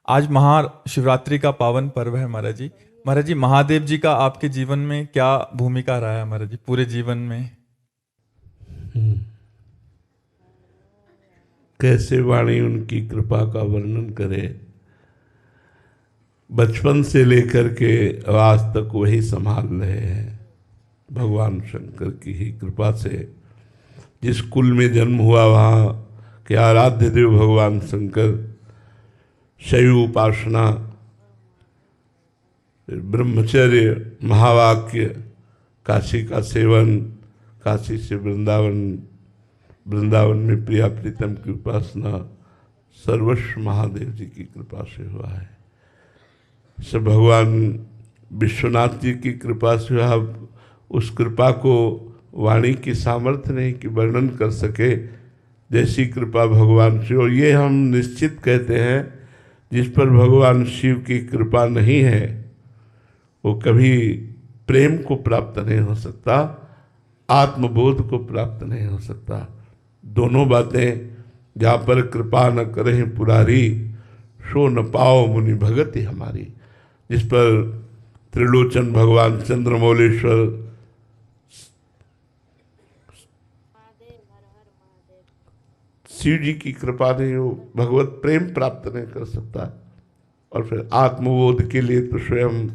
आज महाशिवरात्रि का पावन पर्व है महाराज जी। महाराज जी, महादेव जी का आपके जीवन में क्या भूमिका रहा है महाराज जी, पूरे जीवन में? कैसे वाणी उनकी कृपा का वर्णन करे। बचपन से लेकर के आज तक वही संभाल रहे हैं। भगवान शंकर की ही कृपा से जिस कुल में जन्म हुआ वहाँ के आराध्य देव भगवान शंकर, शैव उपासना, ब्रह्मचर्य, महावाक्य, काशी का सेवन, काशी से वृंदावन, वृंदावन में प्रिया प्रीतम की उपासना, सर्वस्व महादेव जी की कृपा से हुआ है। सब भगवान विश्वनाथ जी की कृपा से हुआ। उस कृपा को वाणी की सामर्थ्य नहीं कि वर्णन कर सके, जैसी कृपा भगवान शिव। और ये हम निश्चित कहते हैं, जिस पर भगवान शिव की कृपा नहीं है वो कभी प्रेम को प्राप्त नहीं हो सकता, आत्मबोध को प्राप्त नहीं हो सकता। दोनों बातें, जहाँ पर कृपा न करें पुरारी, सो न पाओ मुनि भगति हमारी। जिस पर त्रिलोचन भगवान चंद्रमौलेश्वर शिव जी की कृपा नहीं हो, भगवत प्रेम प्राप्त नहीं कर सकता। और फिर आत्मबोध के लिए तो स्वयं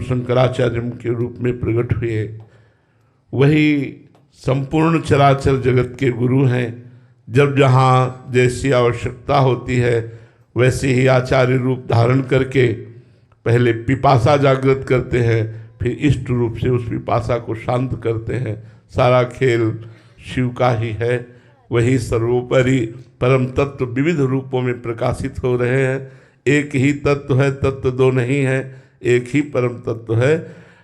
शंकराचार्य के रूप में प्रकट हुए। वही संपूर्ण चराचर जगत के गुरु हैं। जब जहाँ जैसी आवश्यकता होती है वैसे ही आचार्य रूप धारण करके पहले पिपासा जागृत करते हैं, फिर इष्ट रूप से उस पिपासा को शांत करते हैं। सारा खेल शिव का ही है। वही सर्वोपरि परम तत्व विविध रूपों में प्रकाशित हो रहे हैं। एक ही तत्व है, तत्व दो नहीं है, एक ही परम तत्व है।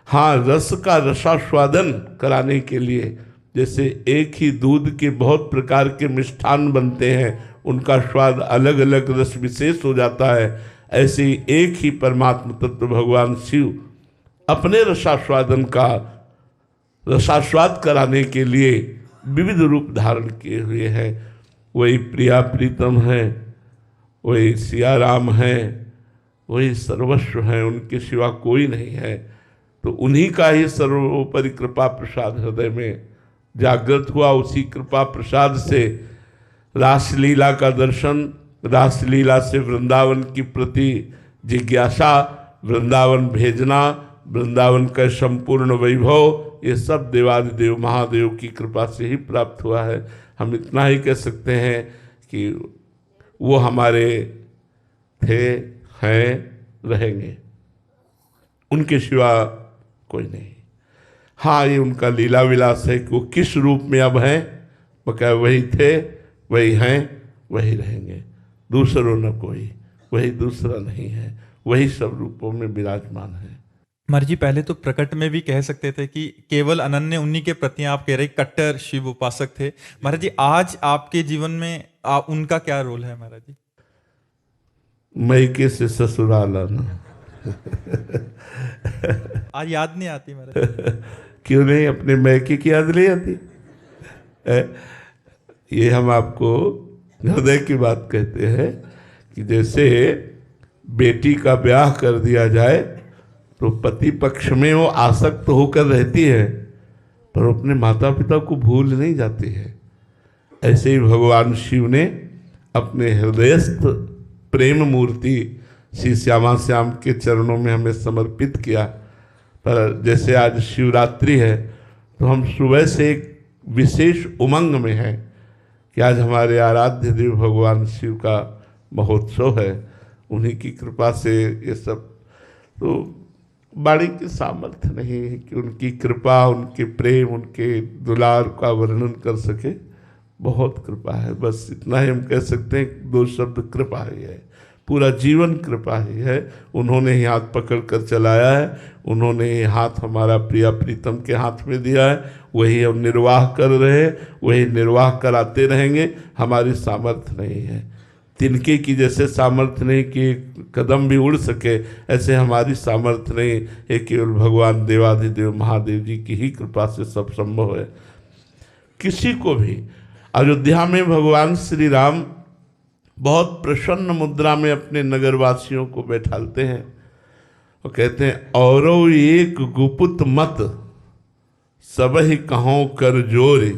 हाँ, रस का रसास्वादन कराने के लिए, जैसे एक ही दूध के बहुत प्रकार के मिष्ठान बनते हैं, उनका स्वाद अलग अलग रस विशेष हो जाता है, ऐसे ही एक ही परमात्म तत्व भगवान शिव अपने रसास्वादन का रसास्वाद कराने के लिए विविध रूप धारण किए हुए हैं। वही प्रिया प्रीतम है, वही सिया राम है, वही सर्वस्व है, उनके सिवा कोई नहीं है। तो उन्हीं का ही सर्वोपरि कृपा प्रसाद हृदय में जागृत हुआ। उसी कृपा प्रसाद से रासलीला का दर्शन, रासलीला से वृंदावन की प्रति जिज्ञासा, वृंदावन भेजना, वृंदावन का संपूर्ण वैभव, ये सब देवादिदेव महादेव की कृपा से ही प्राप्त हुआ है। हम इतना ही कह सकते हैं कि वो हमारे थे, हैं, रहेंगे, उनके सिवा कोई नहीं। हाँ, ये उनका लीला विलास है कि वो किस रूप में अब हैं, वो क्या वही थे, वही हैं, वही रहेंगे, दूसरों न कोई, वही दूसरा नहीं है, वही सब रूपों में विराजमान है। महाराज जी, पहले तो प्रकट में भी कह सकते थे कि केवल अनन्य उन्हीं के प्रति आप कह रहे कट्टर शिव उपासक थे। महाराज जी, आज आपके जीवन में उनका क्या रोल है महाराज जी? मैके से ससुराल आना। आज याद नहीं आती महाराज? क्यों नहीं, अपने मैके की याद नहीं आती? ये हम आपको हृदय की बात कहते हैं कि जैसे बेटी का ब्याह कर दिया जाए तो पति पक्ष में वो आसक्त होकर रहती है, पर अपने माता पिता को भूल नहीं जाती है। ऐसे ही भगवान शिव ने अपने हृदयस्थ प्रेम मूर्ति श्री श्यामा श्याम के चरणों में हमें समर्पित किया। पर जैसे आज शिवरात्रि है तो हम सुबह से एक विशेष उमंग में हैं कि आज हमारे आराध्य देव भगवान शिव का महोत्सव है। उन्हीं की कृपा से ये सब, तो वाणी की सामर्थ्य नहीं है कि उनकी कृपा, उनके प्रेम, उनके दुलार का वर्णन कर सके। बहुत कृपा है, बस इतना ही हम कह सकते हैं। दो शब्द कृपा ही है, पूरा जीवन कृपा ही है। उन्होंने ही हाथ पकड़ कर चलाया है, उन्होंने ही हाथ हमारा प्रिया प्रीतम के हाथ में दिया है, वही हम निर्वाह कर रहे हैं, वही निर्वाह कराते रहेंगे। हमारी सामर्थ्य नहीं है, तिनके की जैसे सामर्थ्य नहीं कि एक कदम भी उड़ सके, ऐसे हमारी सामर्थ्य नहीं। ये केवल भगवान देवाधिदेव महादेव जी की ही कृपा से सब संभव है। किसी को भी अयोध्या में भगवान श्री राम बहुत प्रसन्न मुद्रा में अपने नगरवासियों को बैठालते हैं और कहते हैं, औरो एक गुपुत मत सबहि कहों कर जोरे,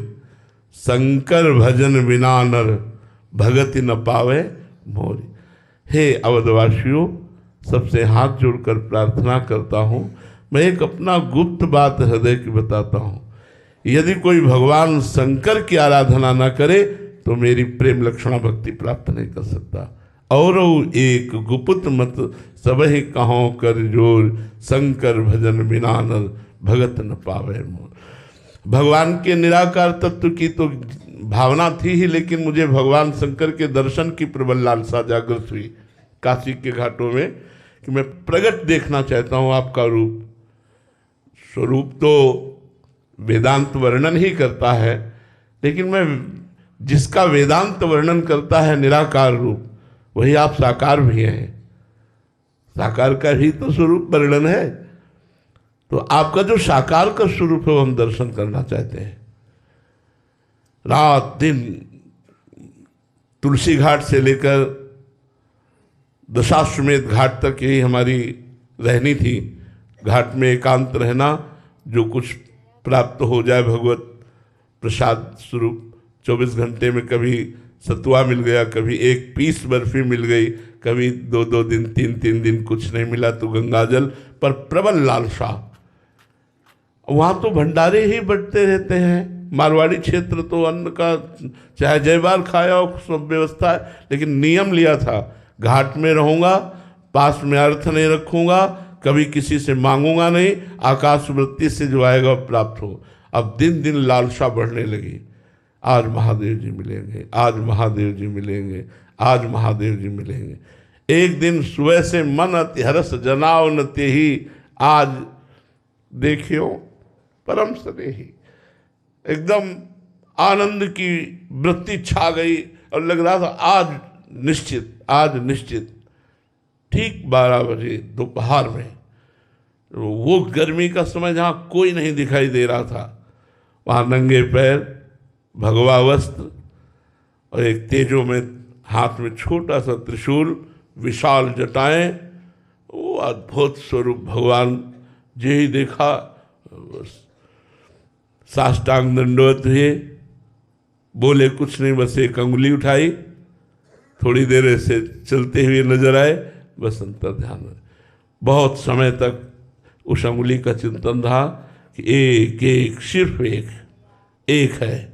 शंकर भजन बिना नर भगति न पावे मोरे। हे अवधवासियों, सबसे हाथ जोड़कर प्रार्थना करता हूँ, मैं एक अपना गुप्त बात हृदय की बताता हूँ। यदि कोई भगवान शंकर की आराधना न करे तो मेरी प्रेम लक्षणा भक्ति प्राप्त नहीं कर सकता। और एक गुप्त मत सबहि कहों कर जोर, शंकर भजन बिना नर भगत न पावे मोर। भगवान के निराकार तत्व की तो भावना थी ही, लेकिन मुझे भगवान शंकर के दर्शन की प्रबल लालसा जागृत हुई काशी के घाटों में कि मैं प्रगट देखना चाहता हूँ आपका रूप। स्वरूप तो वेदांत वर्णन ही करता है, लेकिन मैं जिसका वेदांत वर्णन करता है निराकार रूप, वही आप साकार भी हैं। साकार का ही तो स्वरूप वर्णन है। तो आपका जो साकार का स्वरूप है वो हम दर्शन करना चाहते हैं। रात दिन तुलसी घाट से लेकर दशाश्वमेध घाट तक यही हमारी रहनी थी। घाट में एकांत रहना, जो कुछ प्राप्त हो जाए भगवत प्रसाद स्वरूप। 24 घंटे में कभी सतुआ मिल गया, कभी एक पीस बर्फी मिल गई, कभी 2-2 दिन 3-3 दिन कुछ नहीं मिला तो गंगाजल पर प्रबल लालसा। वहाँ तो भंडारे ही बढ़ते रहते हैं। मारवाड़ी क्षेत्र तो अन्न का चाहे जय बार खाया हो, सब व्यवस्था है, लेकिन नियम लिया था, घाट में रहूँगा, पास में अर्थ नहीं रखूँगा, कभी किसी से मांगूंगा नहीं, आकाश वृत्ति से जो आएगा प्राप्त हो। अब दिन दिन लालसा बढ़ने लगी। आज महादेव जी मिलेंगे, आज महादेव जी मिलेंगे, आज महादेव जी मिलेंगे। एक दिन सुबह से मन अति हरस जनाव न तेहि, आज देखियो परम स्नेही। एकदम आनंद की वृत्ति छा गई और लग रहा था आज निश्चित, आज निश्चित। ठीक 12 बजे दोपहर में, वो गर्मी का समय जहाँ कोई नहीं दिखाई दे रहा था, वहाँ नंगे पैर, भगवा वस्त्र और एक तेजो में हाथ में छोटा सा त्रिशूल, विशाल जटाएं, वो अद्भुत स्वरूप भगवान जी ही देखा। साष्टांग दंडवत हुए, बोले कुछ नहीं, बस एक अंगुली उठाई, थोड़ी देर ऐसे चलते हुए नजर आए, बस अंतर ध्यान में। बहुत समय तक उस अंगुली का चिंतन रहा कि एक एक, सिर्फ एक है,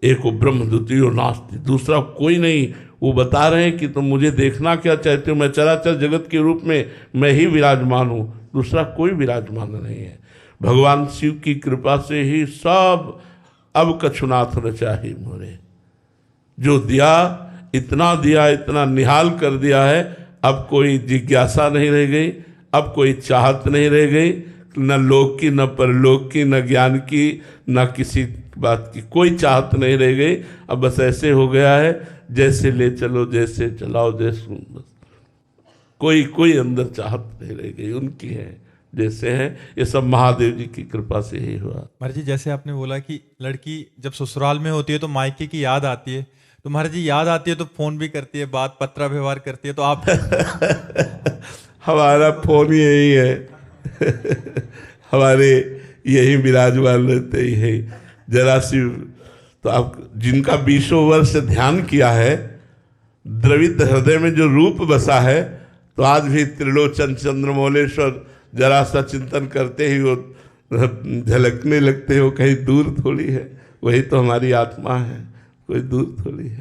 एको ब्रह्म द्वितीयो नास्ति, दूसरा कोई नहीं। वो बता रहे हैं कि तुम मुझे देखना क्या चाहते हो, मैं चराचर जगत के रूप में मैं ही विराजमान हूँ, दूसरा कोई विराजमान नहीं है। भगवान शिव की कृपा से ही सब अब कछुनाथ न चाही मोरे। जो दिया, इतना निहाल कर दिया है, अब कोई जिज्ञासा नहीं रह गई, अब कोई चाहत नहीं रह गई, न लोक की, न परलोक की, न ज्ञान की, न किसी बात की कोई चाहत नहीं रह गई। अब बस ऐसे हो गया है, जैसे ले चलो, जैसे चलाओ, जैसे बस कोई अंदर चाहत नहीं रह गई, उनकी है जैसे हैं। ये सब महादेव जी की कृपा से ही हुआ। महाराज जी, जैसे आपने बोला कि लड़की जब ससुराल में होती है तो मायके की याद आती है, तो महाराज जी याद आती है तो फोन भी करती है, बात पत्र व्यवहार करती है, तो आप हमारा फोन यही है हमारे यही विराजमान रहते ही है। जरा सी तो आप जिनका 20 वर्ष ध्यान किया है, द्रवित हृदय में जो रूप बसा है, तो आज भी त्रिलोचन चंद्रमौलेश्वर जरा सा चिंतन करते ही वो झलकने लगते हो। कहीं दूर थोड़ी है, वही तो हमारी आत्मा है, कोई दूर थोड़ी है।